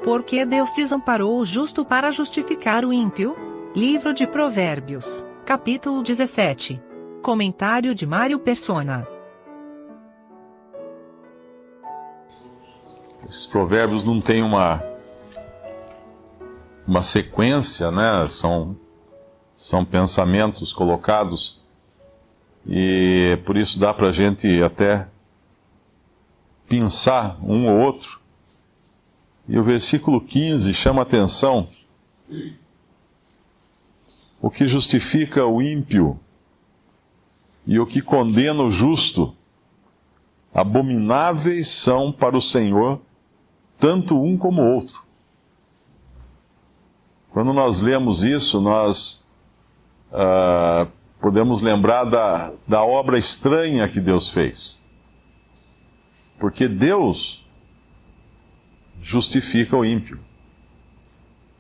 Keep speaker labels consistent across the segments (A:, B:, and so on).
A: Por que Deus desamparou o justo para justificar o ímpio? Livro de Provérbios, capítulo 17. Comentário de Mário Persona.
B: Esses provérbios não têm uma sequência, né? São pensamentos colocados, e por isso dá para a gente até pensar um ou outro. E o versículo 15 chama a atenção: o que justifica o ímpio e o que condena o justo, abomináveis são para o Senhor, tanto um como o outro. Quando nós lemos isso, nós podemos lembrar da obra estranha que Deus fez. Porque Deus justifica o ímpio.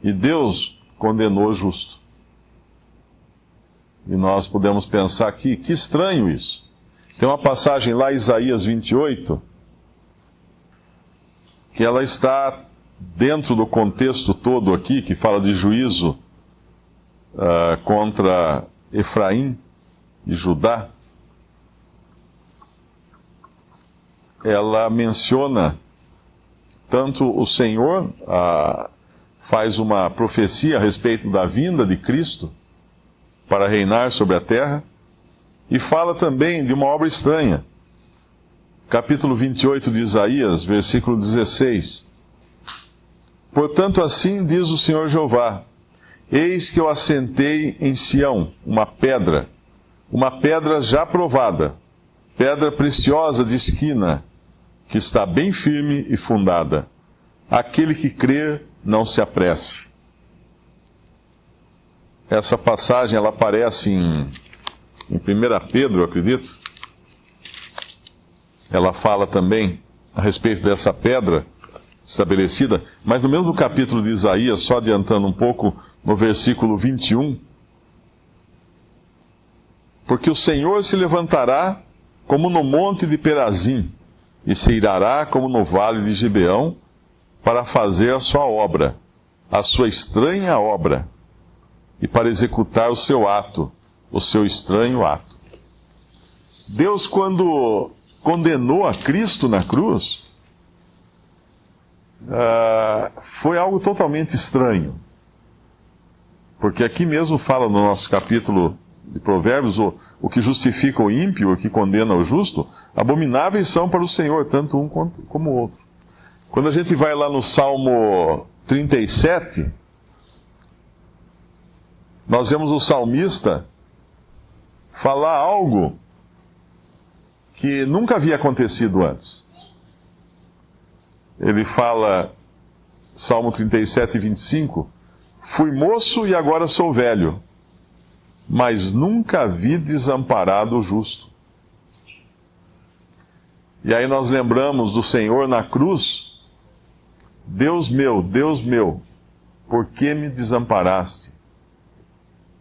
B: E Deus condenou o justo. E nós podemos pensar que estranho isso. Tem uma passagem lá, Isaías 28, que ela está dentro do contexto todo aqui, que fala de juízo contra Efraim e Judá. Ela menciona tanto o Senhor, faz uma profecia a respeito da vinda de Cristo para reinar sobre a terra, e fala também de uma obra estranha. Capítulo 28 de Isaías, versículo 16. Portanto, assim diz o Senhor Jeová: eis que eu assentei em Sião uma pedra já provada, pedra preciosa de esquina, que está bem firme e fundada. Aquele que crê, não se apresse. Essa passagem, ela aparece em 1 Pedro, eu acredito. Ela fala também a respeito dessa pedra estabelecida, mas no mesmo capítulo de Isaías, só adiantando um pouco, no versículo 21, porque o Senhor se levantará como no monte de Perazim, e se irará como no vale de Gibeão, para fazer a sua obra, a sua estranha obra, e para executar o seu ato, o seu estranho ato. Deus, quando condenou a Cristo na cruz, foi algo totalmente estranho. Porque aqui mesmo fala no nosso capítulo de Provérbios, o que justifica o ímpio, o que condena o justo, abomináveis são para o Senhor, tanto um como o outro. Quando a gente vai lá no Salmo 37, nós vemos o salmista falar algo que nunca havia acontecido antes. Ele fala, Salmo 37, 25, fui moço e agora sou velho, mas nunca vi desamparado o justo. E aí nós lembramos do Senhor na cruz: Deus meu, por que me desamparaste?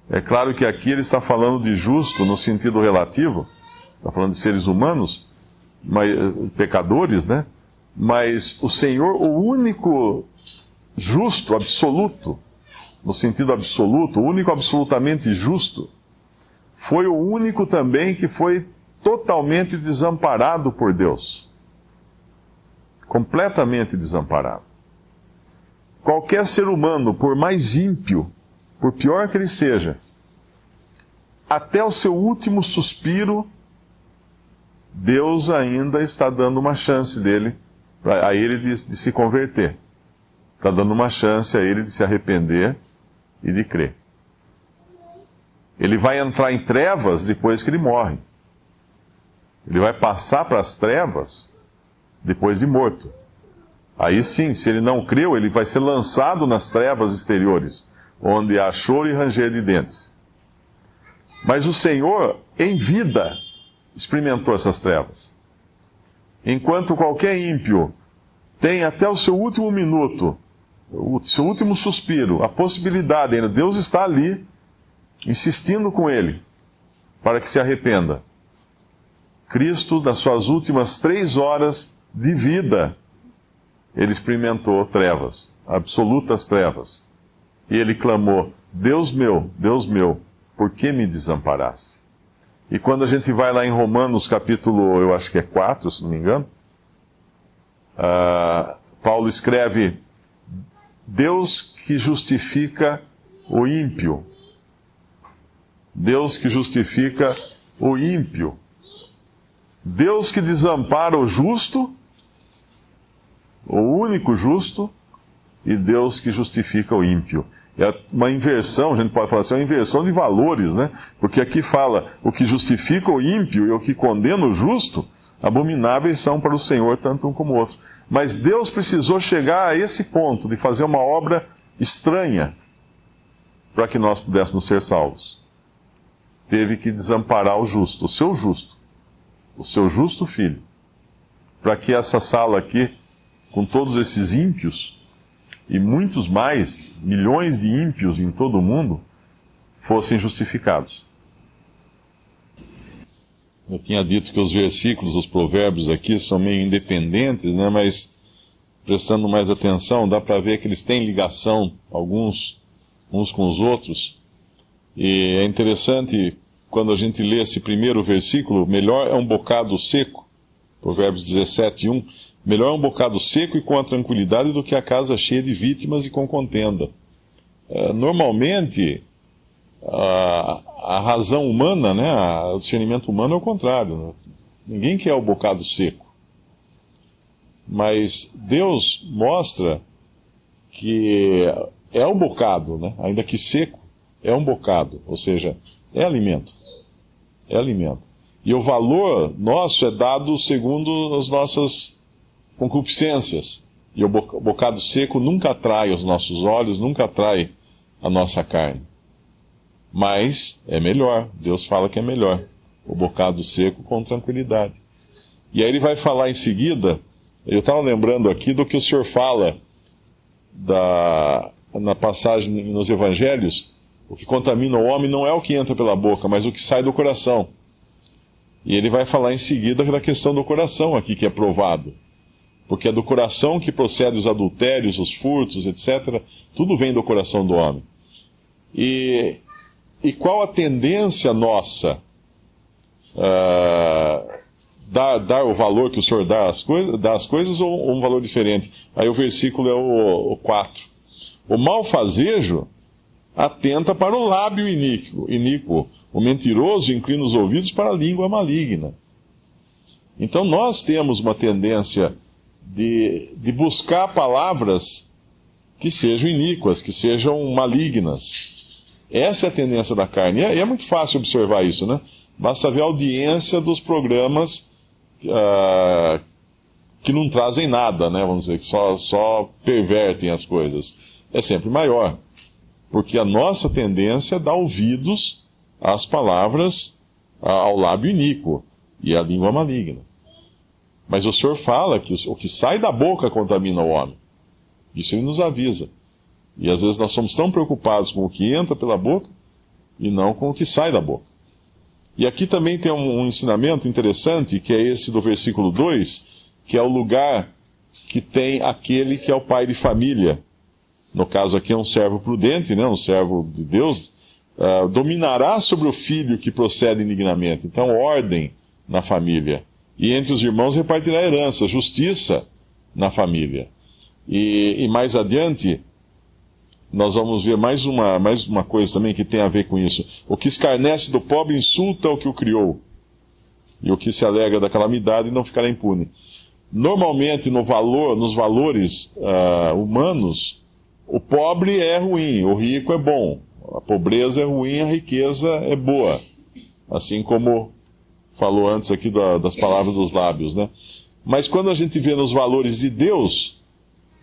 B: É claro que aqui ele está falando de justo no sentido relativo, está falando de seres humanos, pecadores, né? Mas o Senhor, o único justo, absoluto, no sentido absoluto, o único absolutamente justo, foi o único também que foi totalmente desamparado por Deus. Completamente desamparado. Qualquer ser humano, por mais ímpio, por pior que ele seja, até o seu último suspiro, Deus ainda está dando uma chance a ele de se converter. Está dando uma chance a ele de se arrepender e de crer. Ele vai entrar em trevas depois que ele morre. Ele vai passar para as trevas depois de morto. Aí sim, se ele não creu, ele vai ser lançado nas trevas exteriores, onde há choro e ranger de dentes. Mas o Senhor, em vida, experimentou essas trevas. Enquanto qualquer ímpio tem até o seu último minuto, o seu último suspiro, a possibilidade ainda, Deus está ali, insistindo com ele, para que se arrependa. Cristo, nas suas últimas 3 horas de vida, ele experimentou trevas, absolutas trevas. E ele clamou: Deus meu, por que me desamparaste? E quando a gente vai lá em Romanos capítulo, eu acho que é 4, se não me engano, Paulo escreve: Deus que justifica o ímpio. Deus que justifica o ímpio. Deus que desampara o justo, o único justo, e Deus que justifica o ímpio. É uma inversão, a gente pode falar assim, é uma inversão de valores, né? Porque aqui fala: o que justifica o ímpio e o que condena o justo, abomináveis são para o Senhor, tanto um como o outro. Mas Deus precisou chegar a esse ponto de fazer uma obra estranha para que nós pudéssemos ser salvos. Teve que desamparar o justo, o seu justo filho, para que essa sala aqui, com todos esses ímpios, e muitos mais, milhões de ímpios em todo o mundo, fossem justificados. Eu tinha dito que os versículos, os provérbios aqui, são meio independentes, né? Mas prestando mais atenção, dá para ver que eles têm ligação, alguns, uns com os outros. E é interessante, quando a gente lê esse primeiro versículo: melhor é um bocado seco, Provérbios 17, 1, melhor é um bocado seco e com a tranquilidade do que a casa cheia de vítimas e com contenda. Normalmente, a razão humana, né, o discernimento humano é o contrário, né? Ninguém quer o bocado seco. Mas Deus mostra que é um bocado, né? Ainda que seco, é um bocado, ou seja, é alimento. É alimento. E o valor nosso é dado segundo as nossas concupiscências. E o bocado seco nunca atrai os nossos olhos, nunca atrai a nossa carne. Mas é melhor, Deus fala que é melhor, o bocado seco com tranquilidade. E aí ele vai falar em seguida, eu estava lembrando aqui do que o Senhor fala na passagem nos Evangelhos: o que contamina o homem não é o que entra pela boca, mas o que sai do coração. E ele vai falar em seguida da questão do coração aqui, que é provado. Porque é do coração que procede os adultérios, os furtos, etc. Tudo vem do coração do homem. E qual a tendência nossa? Dar o valor que o Senhor dá às coisas ou um valor diferente? Aí o versículo é o 4. O malfazejo atenta para o lábio iníquo. O mentiroso inclina os ouvidos para a língua maligna. Então nós temos uma tendência de buscar palavras que sejam iníquas, que sejam malignas. Essa é a tendência da carne. E é muito fácil observar isso, né? Basta ver a audiência dos programas que não trazem nada, né? Vamos dizer, que só pervertem as coisas. É sempre maior. Porque a nossa tendência é dar ouvidos às palavras, ao lábio iníquo e à língua maligna. Mas o Senhor fala que o que sai da boca contamina o homem. Isso ele nos avisa. E às vezes nós somos tão preocupados com o que entra pela boca e não com o que sai da boca. E aqui também tem um ensinamento interessante, que é esse do versículo 2, que é o lugar que tem aquele que é o pai de família. No caso aqui é um servo prudente, né, um servo de Deus, dominará sobre o filho que procede indignamente. Então, ordem na família. E entre os irmãos repartirá herança, justiça na família. E mais adiante, nós vamos ver mais uma coisa também que tem a ver com isso. O que escarnece do pobre insulta o que o criou. E o que se alegra da calamidade não ficará impune. Normalmente, nos valores humanos, o pobre é ruim, o rico é bom. A pobreza é ruim, a riqueza é boa. Assim como falou antes aqui das palavras dos lábios, né? Mas quando a gente vê nos valores de Deus,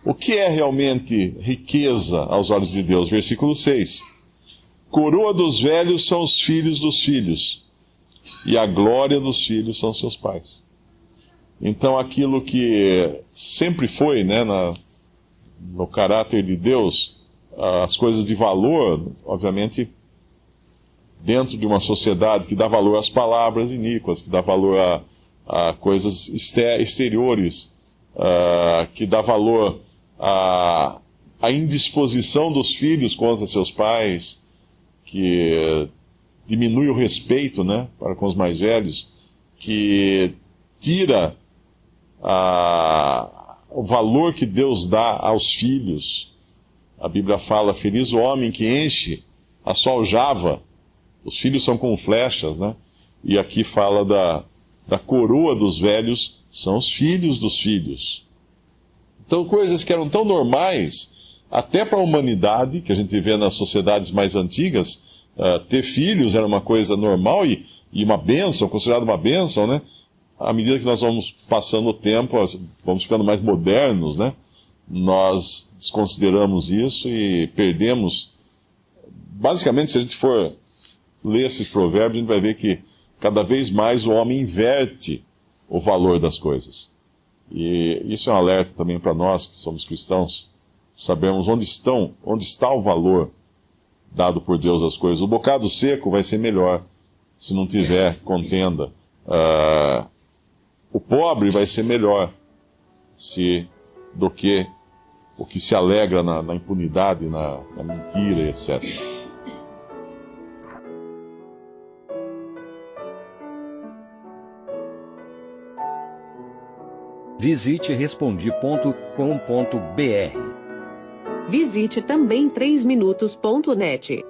B: o que é realmente riqueza aos olhos de Deus? Versículo 6. Coroa dos velhos são os filhos dos filhos, e a glória dos filhos são seus pais. Então aquilo que sempre foi, né, no caráter de Deus, as coisas de valor, obviamente, dentro de uma sociedade que dá valor às palavras iníquas, que dá valor a coisas exteriores, que dá valor à indisposição dos filhos contra seus pais, que diminui o respeito, né, para com os mais velhos, que tira o valor que Deus dá aos filhos. A Bíblia fala: feliz o homem que enche a sua aljava. Os filhos são como flechas, né? E aqui fala da coroa dos velhos, são os filhos dos filhos. Então, coisas que eram tão normais, até para a humanidade, que a gente vê nas sociedades mais antigas, ter filhos era uma coisa normal e uma bênção, considerada uma bênção, né? À medida que nós vamos passando o tempo, vamos ficando mais modernos, né? Nós desconsideramos isso e perdemos. Basicamente, se a gente for ler esses provérbios, a gente vai ver que cada vez mais o homem inverte o valor das coisas. E isso é um alerta também para nós que somos cristãos, sabermos onde está o valor dado por Deus às coisas. O bocado seco vai ser melhor se não tiver contenda. O pobre vai ser melhor do que o que se alegra na impunidade, na mentira, etc.
C: Visite Respondi.com.br.
D: Visite também 3minutos.net.